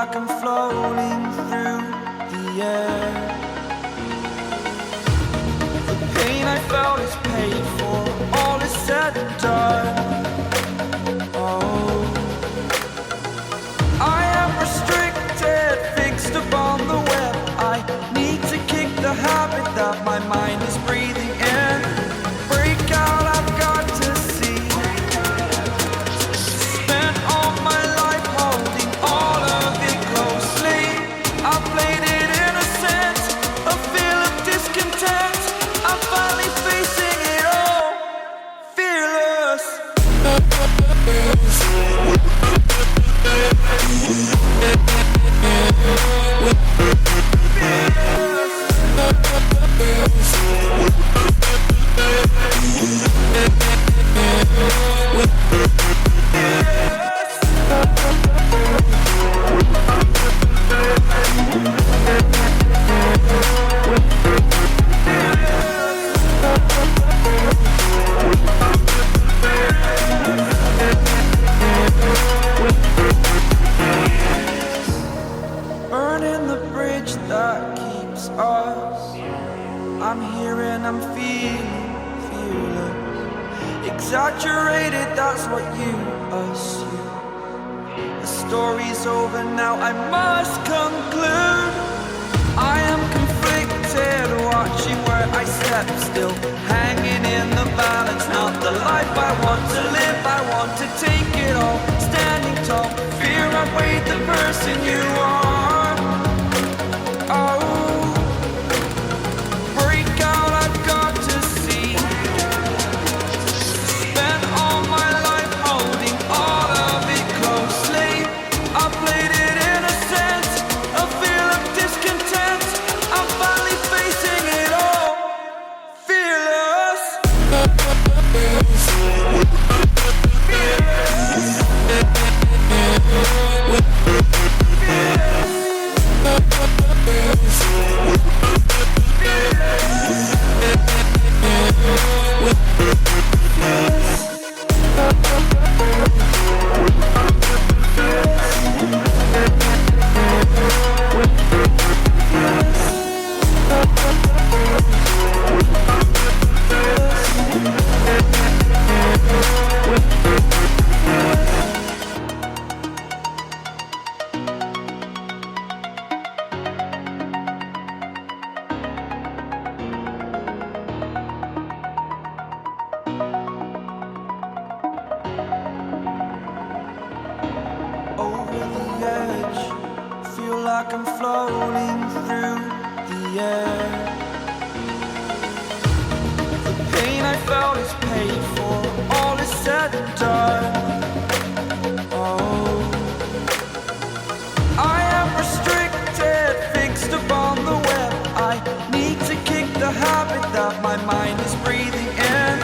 like I'm floating through the air. The pain I felt is paid for, all is said and done. Oh, I am restricted, fixed upon the web. I need to kick the habit that my mind is breathing in. Break out, I've got to see. Spent all my life holding all of it closely. I played it innocent, a feel of discontent. I'm finally facing it all, fearless. Burning the bridge that keeps us. I'm here and I'm feeling fearless. Exaggerated, that's what you assume. The story's over now, I must conclude. I am conflicted, watching where I step still, hanging in the balance. Not the life I want to live, I want to take it all. Standing tall, fear outweighed the person you are. Oh, break out, I've got to see. Spent all my life holding all of it closely. I played it innocent, a feel of discontent. I'm finally facing it all, fearless. Over the edge, feel like I'm floating through the air. The pain I felt is paid for, all is said and done. Oh, I am restricted, fixed upon the web. I need to kick the habit that my mind is breathing in.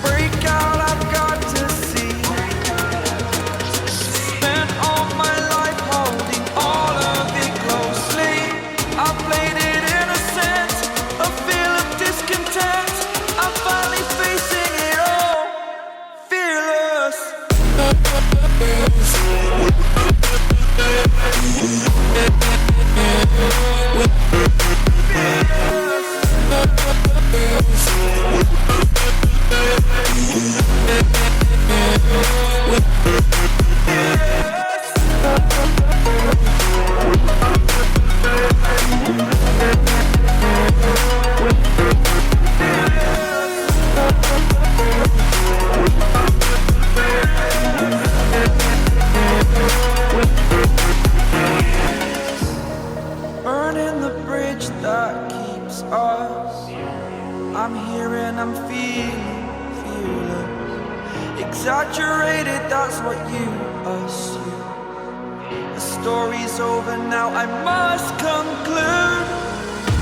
Break out, I've got to see. Spent all my life holding all of it closely. I played it innocent, a feel of discontent. I'm finally facing it all, fearless. Burning the bridge that keeps us. I'm here and I'm feeling fearless. Exaggerated, that's what you assume. The story's over now, I must conclude.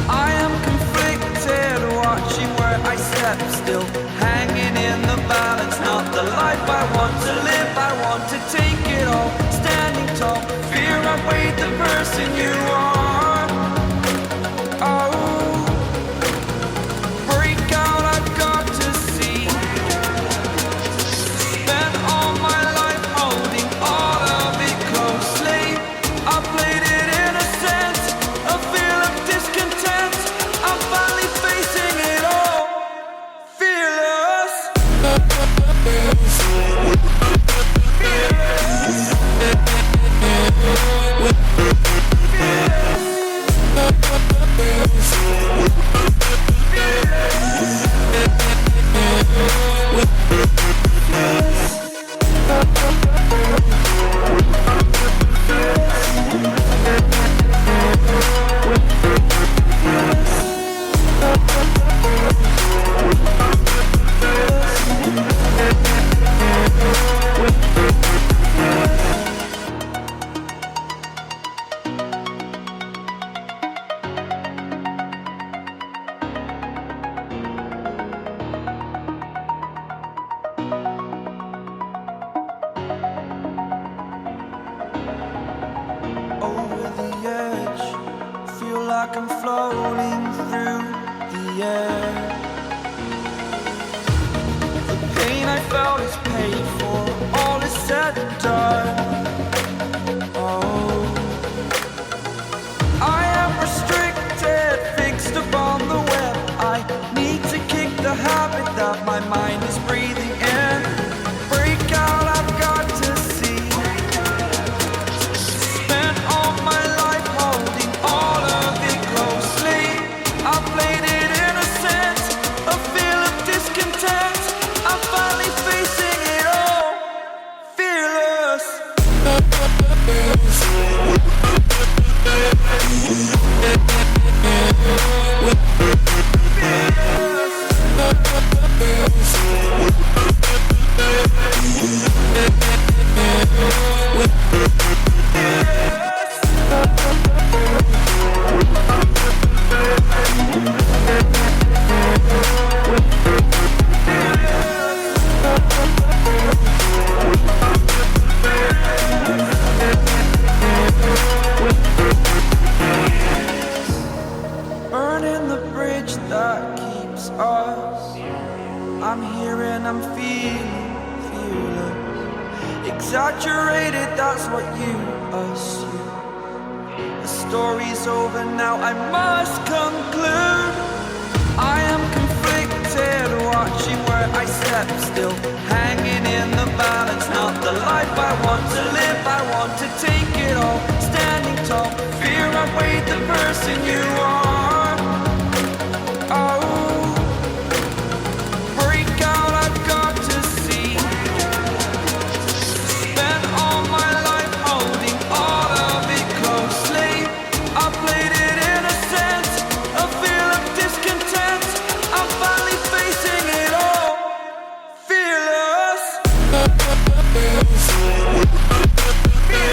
I am conflicted, watching where I step still, hanging in the balance. Not the life I want to live, I want to take it all. Standing tall, fear outweighed the person you are. Oh, break out, I've got to see. Spent all my life holding all of it closely. I played floating through the air. The pain I felt is paid for, all is said and done. Oh, I am restricted, fixed upon the web. I need to kick the habit that my mind is breathing in. Break out, I've got to see. Spent all my life holding all of it closely. I played it innocent, a feel of discontent. I'm finally facing it all, fearless. Burning the bridge that keeps us. I'm here and I'm feeling fearless. Exaggerated, that's what you assume. The story's over now, I must conclude. I am conflicted, watching where I step still, hanging in the balance. Not the life I want to live, I want to take it all. Standing tall, fear outweighed the person you are. Oh, break out, I've got to see. Spent all my life holding all of it closely. I played it innocent, a feel of discontent. I'm finally facing it all, fearless. Fearless.